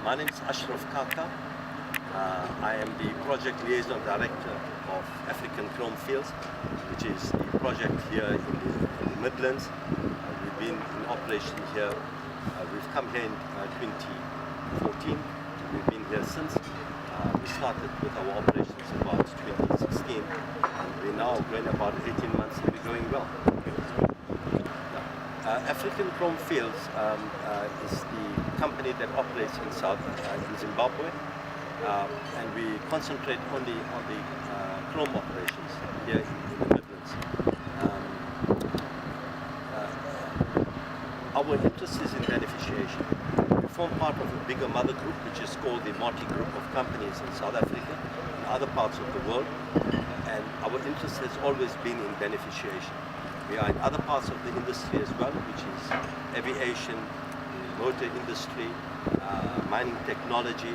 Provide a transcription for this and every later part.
My name is Ashruf Kaka. I am the Project Liaison Director of African Chrome Fields, which is the project here in the Midlands. We've been in operation here. We've come here in 2014. We've been here since. We started with our operations about 2016, and we're now going about 18 months and we're going well. African Chrome Fields is the company that operates in Zimbabwe, and we concentrate only on the chrome operations here in the Midlands. Our interest is in beneficiation. We form part of a bigger mother group, which is called the Multi Group of Companies in South Africa and other parts of the world, and our interest has always been in beneficiation. We are in other parts of the industry as well, which is aviation, motor industry, mining technology,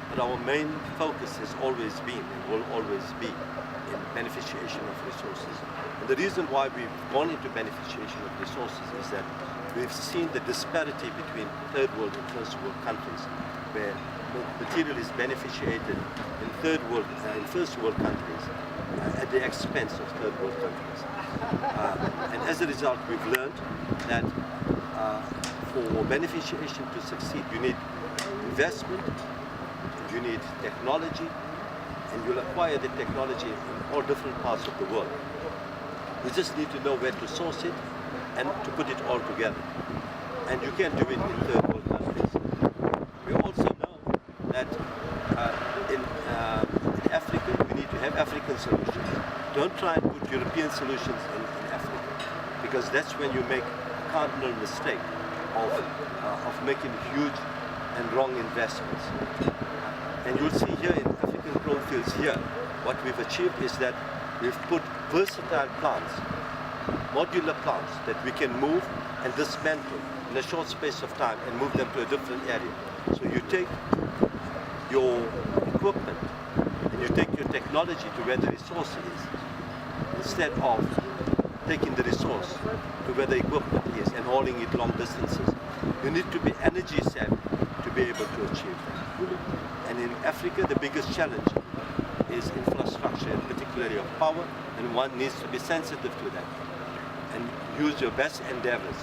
but our main focus has always been and will always be in beneficiation of resources. And the reason why we've gone into beneficiation of resources is that we've seen the disparity between third world and first world countries, where material is beneficiated in first world countries at the expense of third world countries. And as a result, we've learned that for beneficiation to succeed, you need investment, you need technology, and you'll acquire the technology in all different parts of the world. You just need to know where to source it and to put it all together. And you can't do it in third world countries. We also know that in Africa, we need to have African solutions. Don't try and put European solutions in Africa, because that's when you make a cardinal mistake of making huge and wrong investments. And you'll see here in African Chrome Fields here, what we've achieved is that we've put versatile plants, modular plants that we can move and dismantle in a short space of time and move them to a different area. So you take your equipment and you take your technology to where the resource is, instead of taking the resource to where the equipment is and hauling it long distances. You need to be energy savvy to be able to achieve that. And in Africa, the biggest challenge is infrastructure, and particularly of power, and one needs to be sensitive to that and use your best endeavors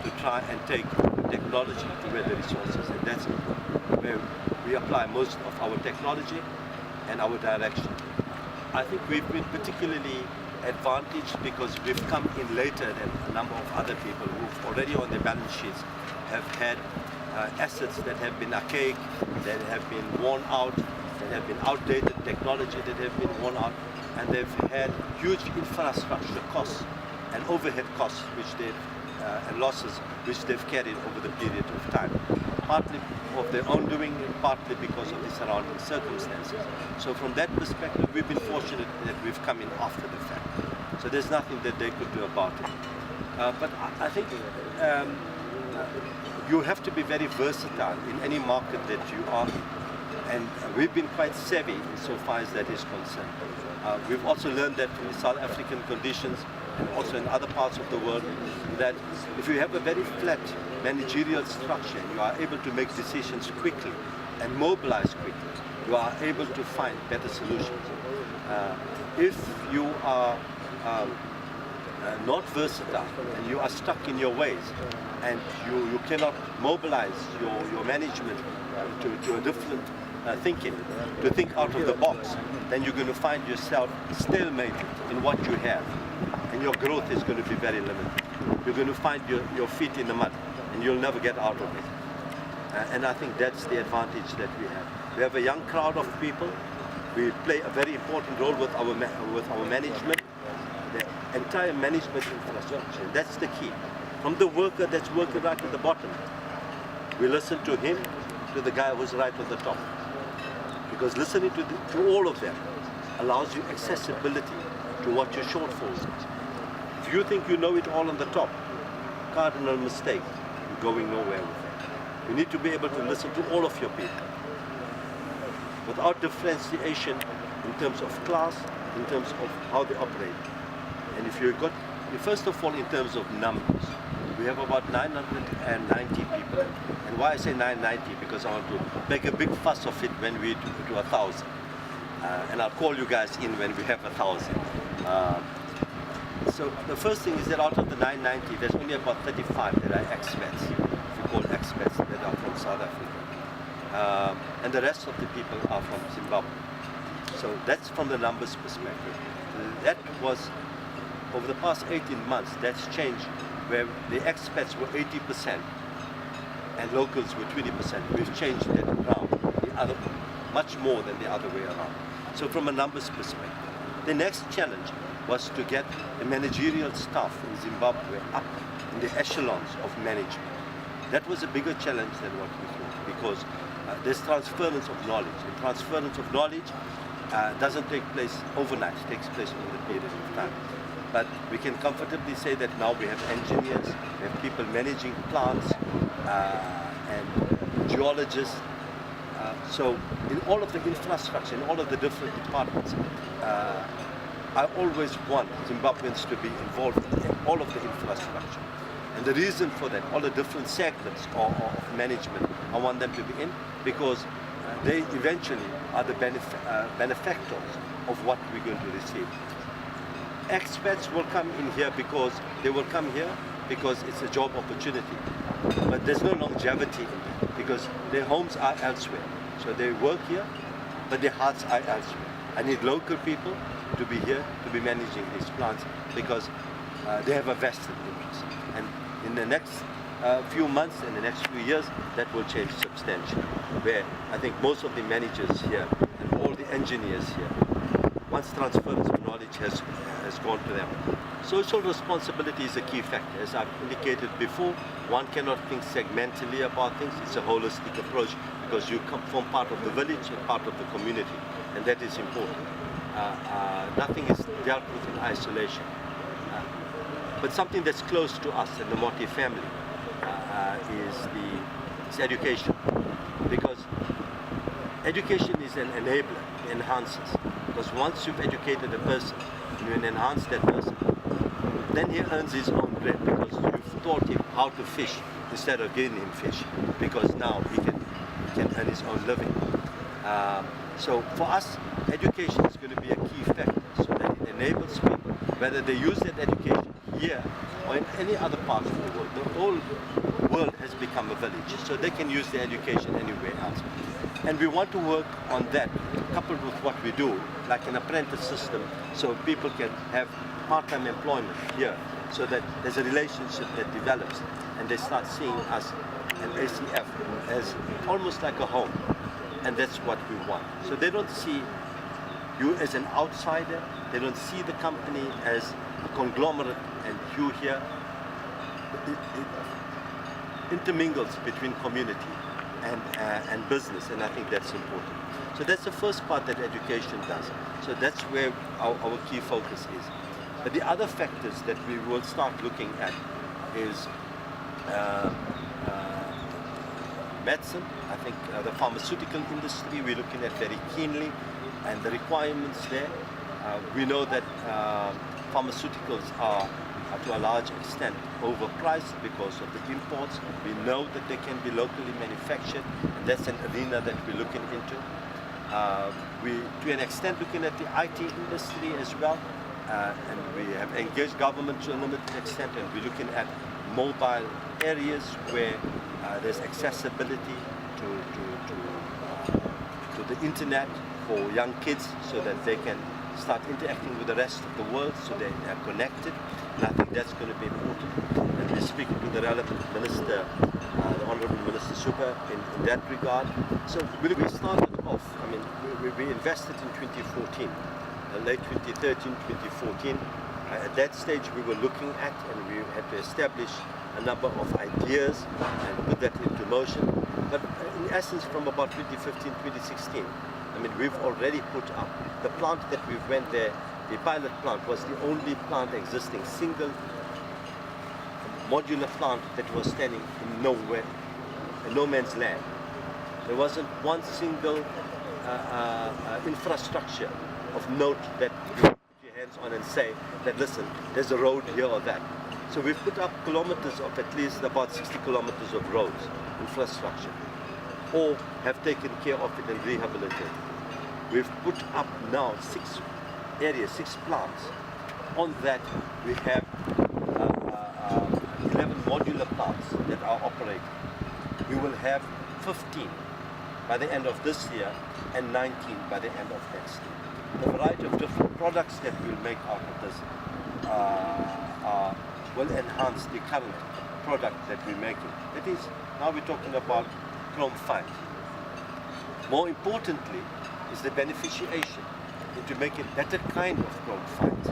to try and take technology to where the resources, and that's where we apply most of our technology and our direction. I think we've been particularly advantaged because we've come in later than a number of other people who've already on their balance sheets have had assets that have been archaic, that have been worn out, that have been outdated technology that have been worn out, and they've had huge infrastructure costs and overhead costs and losses which they've carried over the period of time, partly of their own doing and partly because of the surrounding circumstances. So from that perspective, we've been fortunate that we've come in after the fact. So there's nothing that they could do about it. But I think you have to be very versatile in any market that you are in. And we've been quite savvy insofar as that is concerned. We've also learned that from the South African conditions and also in other parts of the world, that if you have a very flat managerial structure, you are able to make decisions quickly and mobilize quickly. You are able to find better solutions. If you are not versatile and you are stuck in your ways and you cannot mobilize your management to a different thinking, to think out of the box, then you're going to find yourself stalemated in what you have, and your growth is going to be very limited. You're going to find your feet in the mud and you'll never get out of it. And I think that's the advantage that we have. We have a young crowd of people. We play a very important role with our management, the entire management infrastructure. That's the key. From the worker that's working right at the bottom, we listen to him, to the guy who's right at the top. Because listening to all of them allows you accessibility to what your shortfalls are. If you think you know it all on the top, cardinal mistake, you're going nowhere with it. You need to be able to listen to all of your people without differentiation in terms of class, in terms of how they operate. And if you first of all, in terms of numbers, We have about 990 people. And why I say 990? Because I want to make a big fuss of it when we do 1,000. And I'll call you guys in when we have 1,000. So the first thing is that out of the 990, there's only about 35 that are expats, if you call expats, that are from South Africa. And the rest of the people are from Zimbabwe. So that's from the numbers perspective. That was, over the past 18 months, that's changed, where the expats were 80% and locals were 20%. We've changed that around, much more than the other way around. So from a numbers perspective. The next challenge was to get the managerial staff in Zimbabwe up in the echelons of management. That was a bigger challenge than what we thought, because there's transference of knowledge. And transference of knowledge doesn't take place overnight, it takes place over a period of time. But we can comfortably say that now we have engineers, we have people managing plants, and geologists. So in all of the infrastructure, in all of the different departments, I always want Zimbabweans to be involved in all of the infrastructure. And the reason for that, all the different segments of management, I want them to be in, because they eventually are the benefactors of what we're going to receive. Expats will come in here because they will come here because it's a job opportunity. But there's no longevity in that, because their homes are elsewhere. So they work here, but their hearts are elsewhere. I need local people to be here, to be managing these plants, because they have a vested interest. And in the next few months, in the next few years, that will change substantially. Where I think most of the managers here and all the engineers here, once transference of knowledge has gone to them. Social responsibility is a key factor. As I've indicated before, one cannot think segmentally about things. It's a holistic approach, because you form part of the village and part of the community, and that is important. Nothing is dealt with in isolation. But something that's close to us and the Moti family is education. Because education is an enabler, it enhances. Because once you've educated a person, you enhance that person, then he earns his own bread, because you've taught him how to fish instead of giving him fish, because now he can earn his own living. So for us, education is going to be a key factor, so that it enables people, whether they use that education here or in any other part of the world. The whole world has become a village, so they can use their education anywhere else. And we want to work on that, coupled with what we do, like an apprentice system, so people can have part-time employment here, so that there's a relationship that develops, and they start seeing us and ACF as almost like a home. And that's what we want. So they don't see you as an outsider, they don't see the company as a conglomerate and you here. It intermingles between community and business, and I think that's important. So that's the first part that education does. So that's where our key focus is. But the other factors that we will start looking at is medicine. I think the pharmaceutical industry we're looking at very keenly, and the requirements there. We know that pharmaceuticals are to a large extent overpriced because of the imports. We know that they can be locally manufactured, and that's an arena that we're looking into. We, to an extent, looking at the IT industry as well, and we have engaged government to a limited extent, and we're looking at mobile areas where there's accessibility to the internet for young kids, so that they can start interacting with the rest of the world, so they are connected. And I think that's going to be important. And we're speaking to the relevant minister, the Honourable Minister Super, in that regard. So we started off, I mean, we invested in 2014, late 2013, 2014. At that stage we were looking at, and we had to establish a number of ideas and put that into motion. But in essence, from about 2015, 2016, I mean, we've already put up the plant that we went there. The pilot plant was the only plant existing, single modular plant that was standing in nowhere, in no man's land. There wasn't one single infrastructure of note that you put your hands on and say that, listen, there's a road here or that. So we've put up kilometers of at least about 60 kilometers of roads, infrastructure, or have taken care of it and rehabilitated. We've put up now 6 areas, 6 plants. On that we have 11 modular plants that are operating. We will have 15 by the end of this year and 19 by the end of next year. The variety of different products that we'll make out of this will enhance the current product that we're making. That is, now we're talking about chrome fines. More importantly is the beneficiation into making better kind of chrome fines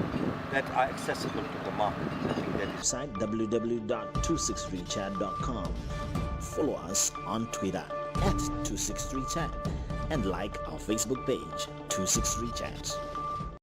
that are accessible to the market. I think that is Site www.263chat.com. Follow us on Twitter @263chat and like our Facebook page 263chat.